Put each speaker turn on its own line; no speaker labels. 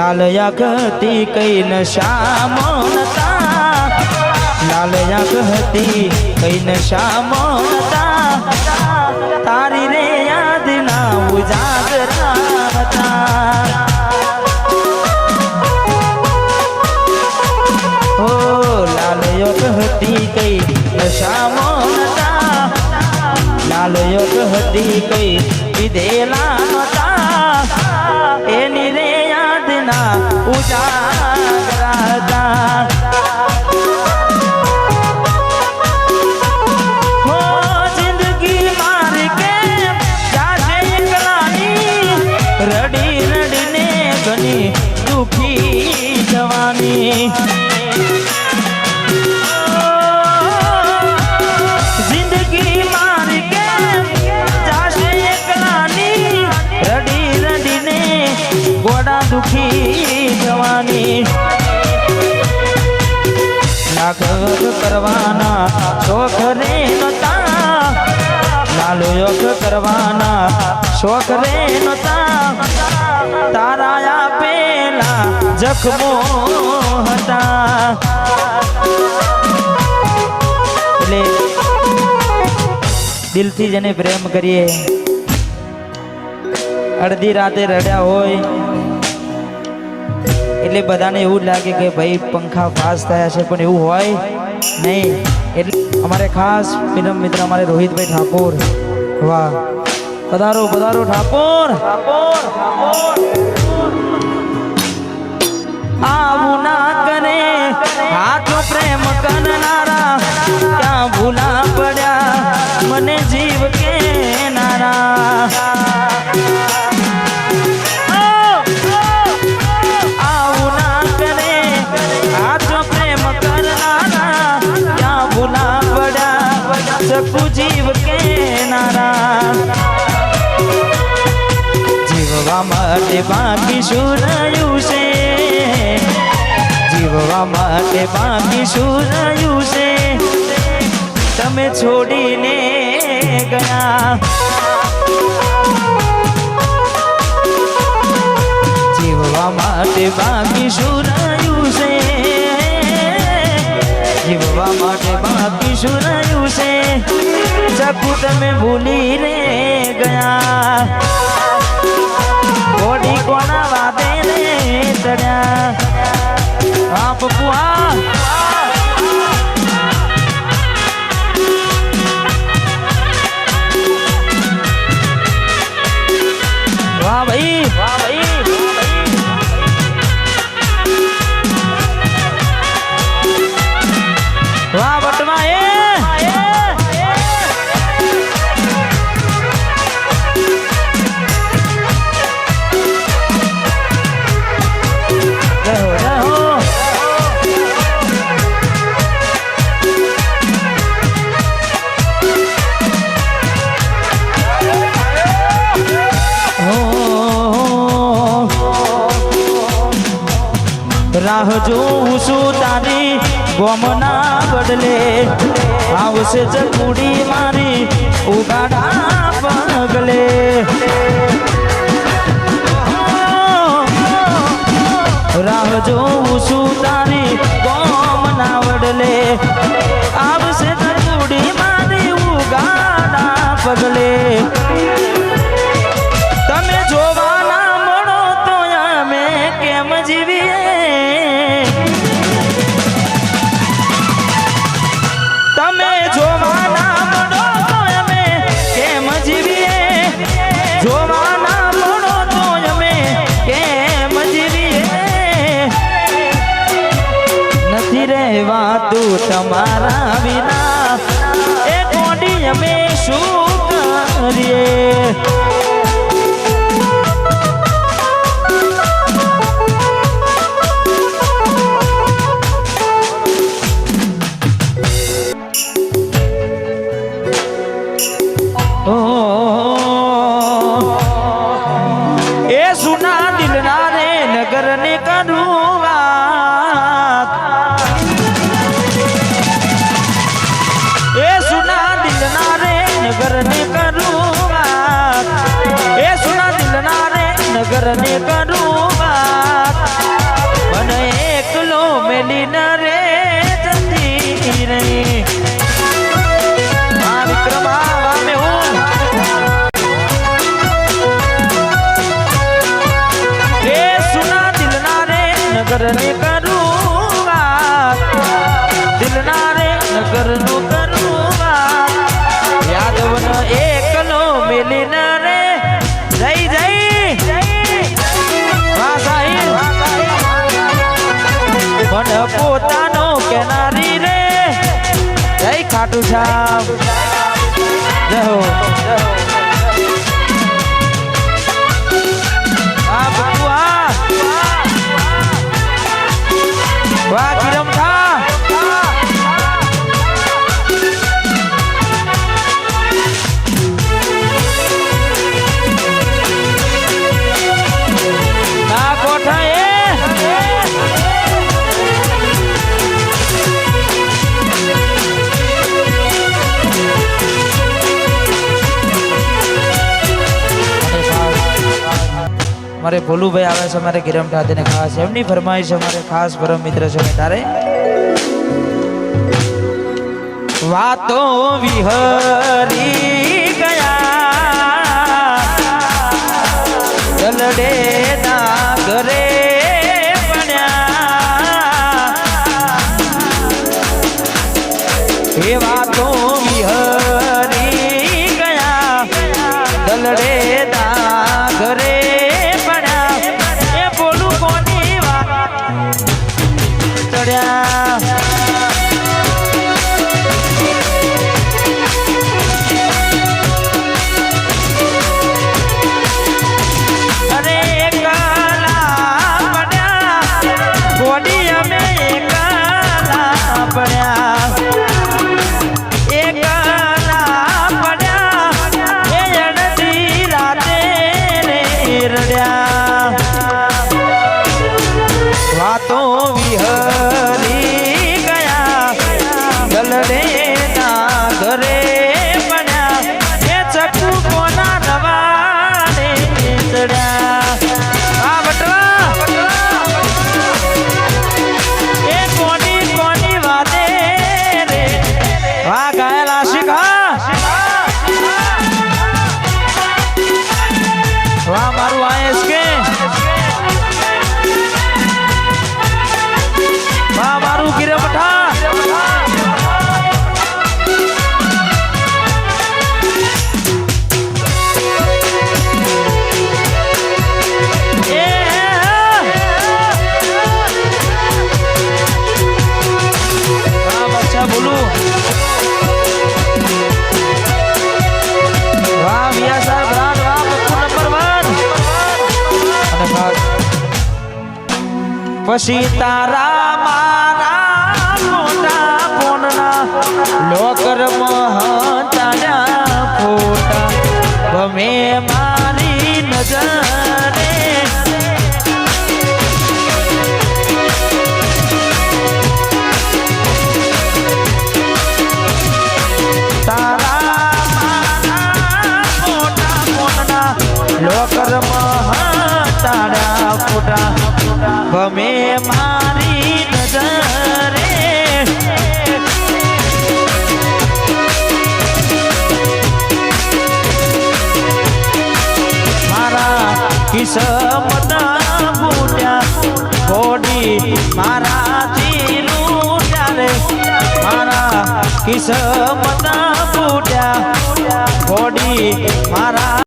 લાલ આંખ હતી કઈ નશામાં નતા, લાલ આંખ હતી કઈ નશામાં નતા, તારી રે યાદ ના ઉજાગરા હતા. ઓ લાલ આંખ હતી કઈ નશામાં નતા, લાલ આંખ હતી કઈ વિધેલા નતા, એની રે યાદ ના ઉજાગરા હતા. હો જિંદગી મારી કે જાજે એકલાની, રડી રડીને ઘણી દુખી જવાની. જિંદગી મારી કે જાજે એકલાની, રડી રડીને ગોડા દુખી જવાની. લાખ કરવાના શોખ રે નતા, લાલો યોગ કરવાના શોખ રે નતા, તારા આપેલા જખમો હતા. એટલે દિલથી જેને પ્રેમ કરીએ, અડધી રાતે રડ્યા હોય એટલે બધાને એવું લાગે કે ભાઈ પંખા પાસ થયા છે, પણ એવું હોય નહીં. એટલે અમારે ખાસ ફિલ્મ મિત્ર અમારે રોહિતભાઈ ઠાકોર, વાહ પધારો પધારો ઠાકોર. આવું ના કરે હાથો પ્રેમ કરનારા, ક્યાં ભૂલા પડ્યા મને જીવ કે નારા. જીવ કે નારા, જીવવા માટે બાકી શું રહ્યું છે, જીવવા માટે બાકી શું રહ્યું છે, તમે છોડીને ગયા. જીવવા માટે બાકી શું રહ્યું છે, જીવવા માટે બાકી શું રહ્યું છે, જગુ તમે ભૂલી રે ગયા. કોડી કોના વાદે રે ચડ્યા. હા પપ્પુઆ વાહ ભાઈ, વાહ ભાઈ. વાહ બટવા એ રાહ જોઉં છું તારી ગોમના બદલે, આવશે ચકુડી મારી ઉગાડા પગલે. રાહ જોઉં છું તારી ગોમના બદલે, આવશે ચકુડી મારી ઉગાડા પગલે. તમે જોવાના મળો તો અમે કેમ જીવીએ, તમે જોવાના મળો તો અમે કેમ જીવીએ, જોવાના મળો તો અમે કેમ જીવીએ. નથી રહેવાતું તમારા વિના, એ કોડી અમે શું કરીએ. એ સુના દિલના રે નગર ને કરું વાત, એ સુના દિલના રે નગર ને કરું વાત, એ સુના દિલના રે નગર ને કરું વાત. સાહેબ જય હો વાહ કિરમ થા ના કોઠા મારે ભોલુભાઈ આવે છે મારે ગિરમ ઠાતીને ખાસ એમની ફરમાઈશ અમારે ખાસ પરમ મિત્ર છે તારે વાતો વિહરી ગયા દલડે ના ઘરે પડ્યા એ વાતો વિહરી ગયા દલડે ના ઘરે વાતો વિહરી ગયા દલડે ના ઘરે પડ્યા એ ચકુ કોના રવાડે ચડ્યા આ બટવા એ કોની કોની વાતે રે વાહ ગાયલા શીખા વાહ મારું આયસ કે મારું ગિરમ ઠા બચ્ચા બોલું વાહ મિયા સાહેબ રાત વાહ નંબર 1 અને પછી તારા મારા મોટા ફોનના લોકર મહતાના ફોટા ગમે મારી નજરે તારા મારા મોટા ફોનના લોકર મહતાના ફોટા ગમે મારી નજરે મારા કિસ્મત ફૂટ્યા ઘોડી મારાથી લૂટ્યા રે મારા કિસ્મત ફૂટ્યા ઘોડી મારા